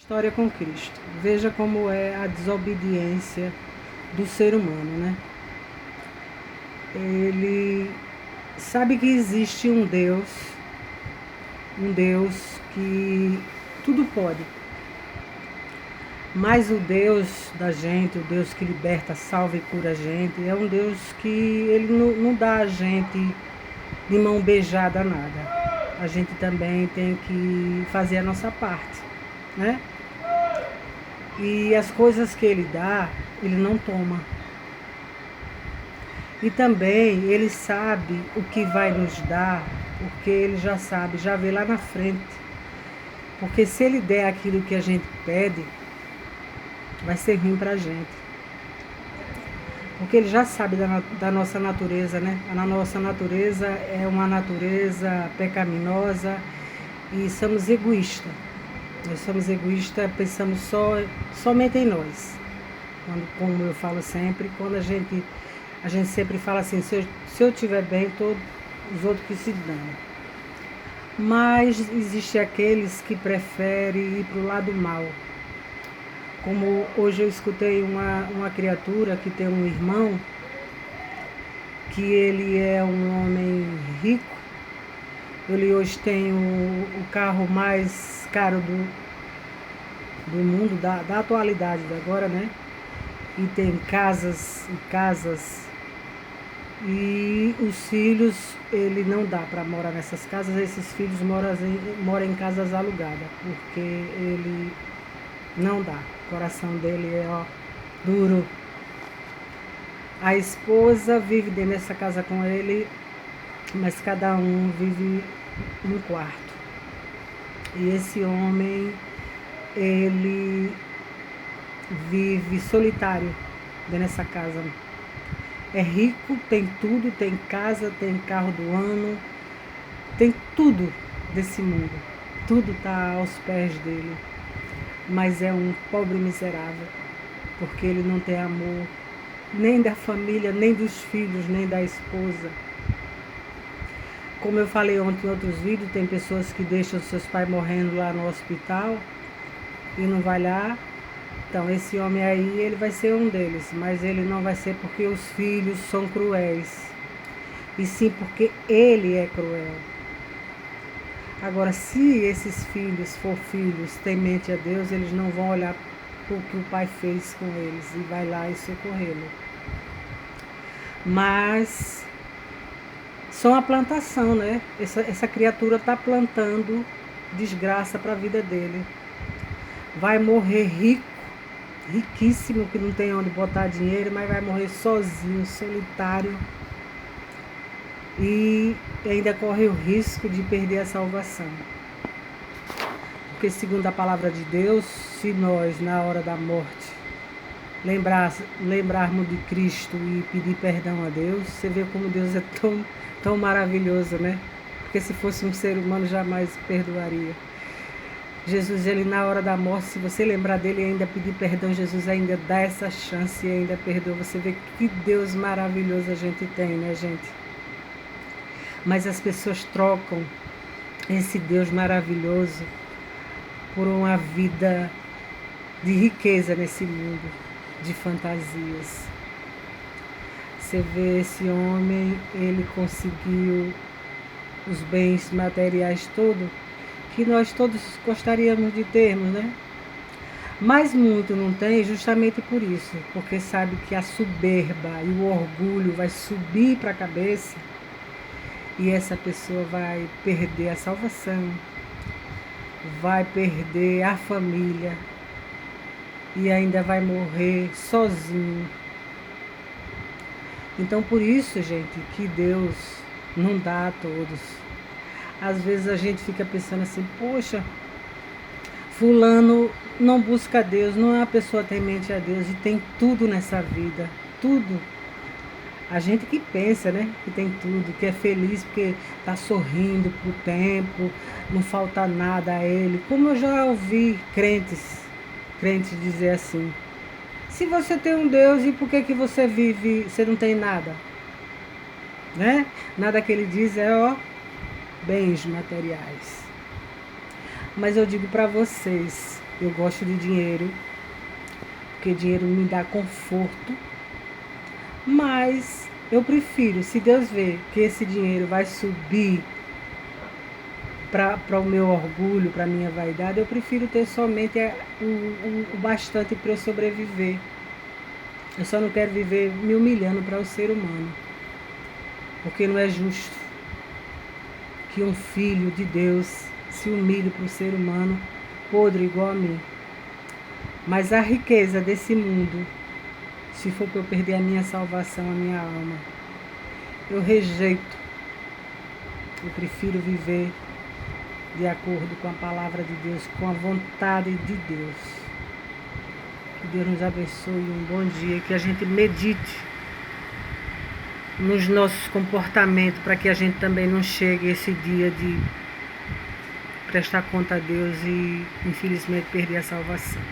História com Cristo. Veja como é a desobediência do ser humano, né? Ele sabe que existe um Deus que tudo pode. Mas o Deus da gente, o Deus que liberta, salva e cura a gente, é um Deus que ele não dá a gente de mão beijada nada. A gente também tem que fazer a nossa parte, né? E as coisas que ele dá, ele não toma. E também ele sabe o que vai nos dar, porque ele já sabe, já vê lá na frente. Porque se ele der aquilo que a gente pede, vai ser ruim pra gente. Porque ele já sabe da nossa natureza, né? A nossa natureza é uma natureza pecaminosa e somos egoístas. Nós somos egoístas, pensamos somente em nós. Como eu falo sempre, quando a gente sempre fala assim, se eu estiver bem, todos os outros que se dão. Mas existe aqueles que preferem ir para o lado mal. Como hoje eu escutei uma criatura que tem um irmão, que ele é um homem rico, ele hoje tem o carro mais caro do mundo, da atualidade de agora, né? E tem casas e casas. E os filhos, ele não dá para morar nessas casas, esses filhos moram em casas alugadas, porque ele não dá. O coração dele é duro. A esposa vive dentro dessa casa com ele, mas cada um vive num quarto. E esse homem, ele vive solitário dentro dessa casa. É rico, tem tudo, tem casa, tem carro do ano, tem tudo desse mundo. Tudo está aos pés dele. Mas é um pobre miserável, porque ele não tem amor, nem da família, nem dos filhos, nem da esposa. Como eu falei ontem em outros vídeos, tem pessoas que deixam seus pais morrendo lá no hospital e não vai lá. Então, esse homem aí, ele vai ser um deles, mas ele não vai ser porque os filhos são cruéis, e sim porque ele é cruel. Agora, se esses filhos for filhos temente a Deus, eles não vão olhar para o que o pai fez com eles e vai lá e socorrê-lo. Mas são a plantação, né? Essa criatura está plantando desgraça para a vida dele. Vai morrer rico, riquíssimo, que não tem onde botar dinheiro, mas vai morrer sozinho, solitário, e ainda corre o risco de perder a salvação. Porque segundo a palavra de Deus, se nós na hora da morte lembrarmos de Cristo e pedir perdão a Deus, você vê como Deus é tão maravilhoso, né? Porque se fosse um ser humano jamais perdoaria. Jesus, ele na hora da morte, se você lembrar dele e ainda pedir perdão, Jesus ainda dá essa chance e ainda perdoa. Você vê que Deus maravilhoso a gente tem, né, gente? Mas as pessoas trocam esse Deus maravilhoso por uma vida de riqueza nesse mundo, de fantasias. Você vê esse homem, ele conseguiu os bens materiais todos, que nós todos gostaríamos de termos, né? Mas muito não tem, justamente por isso, porque sabe que a soberba e o orgulho vai subir para a cabeça e essa pessoa vai perder a salvação, vai perder a família e ainda vai morrer sozinho. Então, por isso, gente, que Deus não dá a todos. Às vezes a gente fica pensando assim, poxa, fulano não busca Deus, não é uma pessoa temente a Deus e tem tudo nessa vida, tudo. A gente que pensa, né, que tem tudo, que é feliz porque está sorrindo pro tempo, não falta nada a ele. Como eu já ouvi crentes dizer assim, se você tem um Deus, e por que você vive, você não tem nada? Né? Nada que ele diz é, bens materiais. Mas eu digo para vocês, Eu gosto de dinheiro, porque dinheiro me dá conforto, mas eu prefiro, se Deus vê que esse dinheiro vai subir para o meu orgulho, para a minha vaidade, eu prefiro ter somente o bastante para eu sobreviver. Eu só não quero viver me humilhando para o ser humano, porque não é justo que um filho de Deus se humilhe para o ser humano podre igual a mim. Mas a riqueza desse mundo, se for para eu perder a minha salvação, a minha alma, eu rejeito. Eu prefiro viver de acordo com a palavra de Deus, com a vontade de Deus. Que Deus nos abençoe, um bom dia, que a gente medite nos nossos comportamentos, para que a gente também não chegue esse dia de prestar conta a Deus e, infelizmente, perder a salvação.